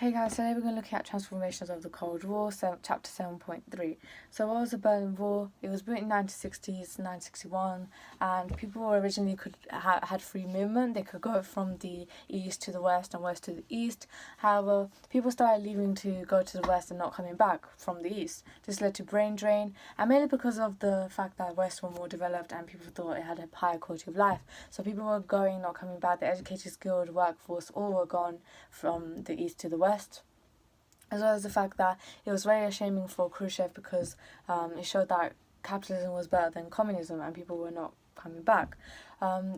Hey guys, today we're going to look at transformations of the Cold War, chapter 7.3. So what was the Berlin Wall? It was built in 1960s, 1961, and people originally had free movement. They could go from the east to the west and west to the east. However, people started leaving to go to the west and not coming back from the east. This led to brain drain, and mainly because of the fact that west were more developed and people thought it had a higher quality of life. So people were going, not coming back. The educated, skilled workforce all were gone from the east to the west, as well as the fact that it was very shaming for Khrushchev because it showed that capitalism was better than communism and people were not coming back.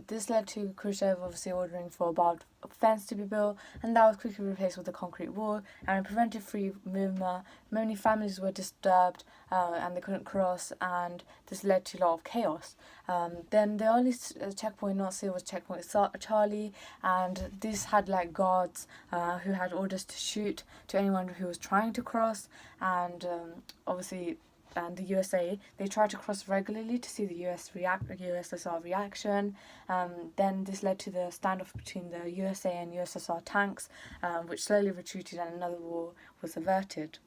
This led to Khrushchev obviously ordering for a barbed fence to be built, and that was quickly replaced with a concrete wall, and it prevented free movement. Many families were disturbed and they couldn't cross, and this led to a lot of chaos. Then the only checkpoint not sealed was checkpoint Charlie, and this had like guards who had orders to shoot to anyone who was trying to cross, and obviously the USA, they tried to cross regularly to see the USSR reaction. Then this led to the standoff between the USA and USSR tanks, which slowly retreated and another war was averted.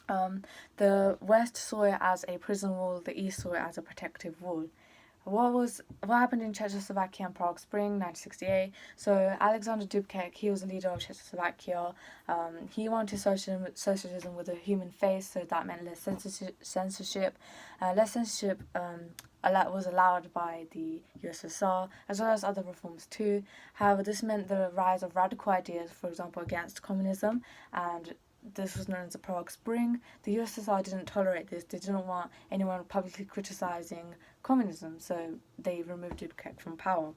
The West saw it as a prison wall, the East saw it as a protective wall. What happened in Czechoslovakia and Prague Spring 1968? So Alexander Dubček, he was the leader of Czechoslovakia. He wanted socialism with a human face, so that meant less censorship. Less censorship was allowed by the USSR, as well as other reforms too. However, this meant the rise of radical ideas, for example, against communism, and this was known as the Prague Spring. The USSR didn't tolerate this. They didn't want anyone publicly criticizing communism, so they removed Dubček from power.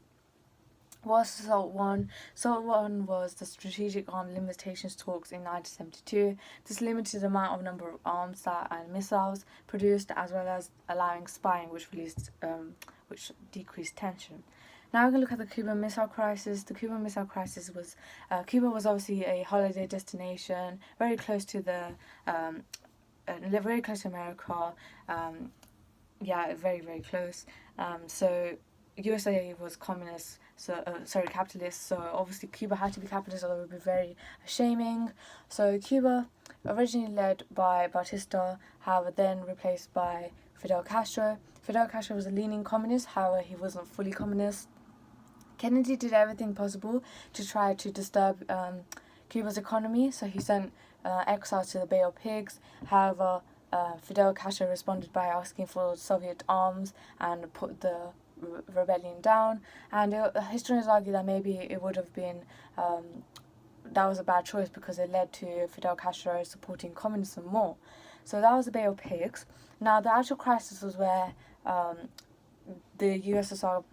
What was SALT 1? SALT 1 was the Strategic Arms Limitations Talks in 1972. This limited the amount of number of arms and missiles produced, as well as allowing spying, which decreased tension. Now we're going to look at the Cuban Missile Crisis. The Cuban Missile Crisis was, Cuba was obviously a holiday destination, very close to very close to America. Very, very close. So USA was communist, capitalist. So obviously Cuba had to be capitalist, or it would be very shaming. So Cuba, originally led by Batista, however then replaced by Fidel Castro. Fidel Castro was a leaning communist, however he wasn't fully communist. Kennedy did everything possible to try to disturb Cuba's economy, so he sent exiles to the Bay of Pigs. However, Fidel Castro responded by asking for Soviet arms and put the rebellion down. And historians argue that maybe it would have been that was a bad choice because it led to Fidel Castro supporting communism more. So that was the Bay of Pigs. Now the actual crisis was where the USSR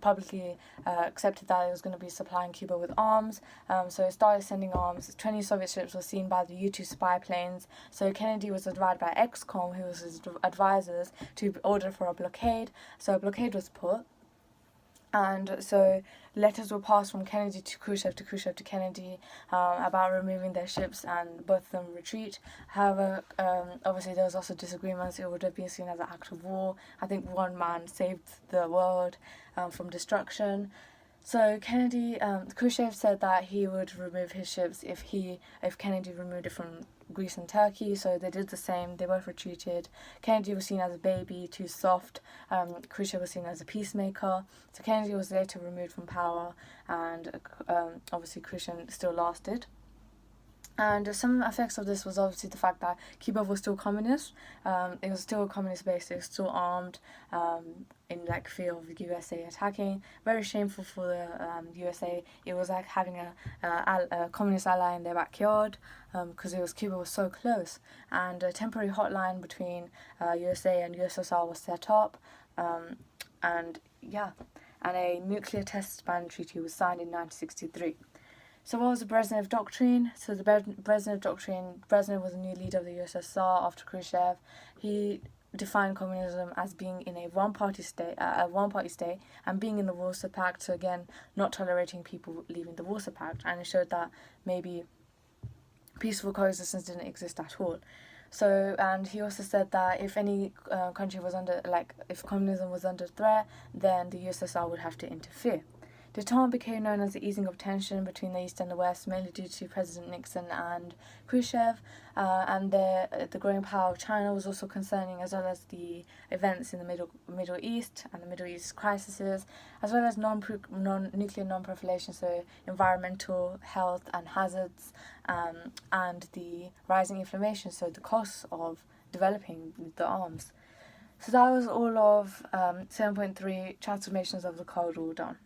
publicly accepted that it was going to be supplying Cuba with arms, so it started sending arms. 20 Soviet ships were seen by the U-2 spy planes, so Kennedy was advised by ex-com, who was his advisors, to order for a blockade. So a blockade was put, and so letters were passed from Kennedy to Khrushchev to Kennedy about removing their ships, and both of them retreat. However, obviously there was also disagreements. It would have been seen as an act of war. I think one man saved the world from destruction. So Khrushchev said that he would remove his ships if Kennedy removed it from Greece and Turkey, so they did the same. They both retreated. Kennedy was seen as a baby, too soft. Khrushchev was seen as a peacemaker. So Kennedy was later removed from power, and obviously Khrushchev still lasted. And some effects of this was obviously the fact that Cuba was still communist. It was still communist based. It was still armed in like fear of the USA attacking. Very shameful for the USA. It was like having a communist ally in their backyard because Cuba was so close. And a temporary hotline between USA and USSR was set up. And a nuclear test ban treaty was signed in 1963. So what was the Brezhnev Doctrine? So the Brezhnev Doctrine, Brezhnev was a new leader of the USSR after Khrushchev. He defined communism as being in a one-party state, and being in the Warsaw Pact, so again, not tolerating people leaving the Warsaw Pact, and it showed that maybe peaceful coexistence didn't exist at all. So, and he also said that if any country was if communism was under threat, then the USSR would have to interfere. The time became known as the easing of tension between the East and the West, mainly due to President Nixon and Khrushchev, and the growing power of China was also concerning, as well as the events in the Middle East and the Middle East crises, as well as nuclear non-proliferation, so environmental, health and hazards, and the rising inflammation, so the costs of developing the arms. So that was all of 7.3 transformations of the Cold War done.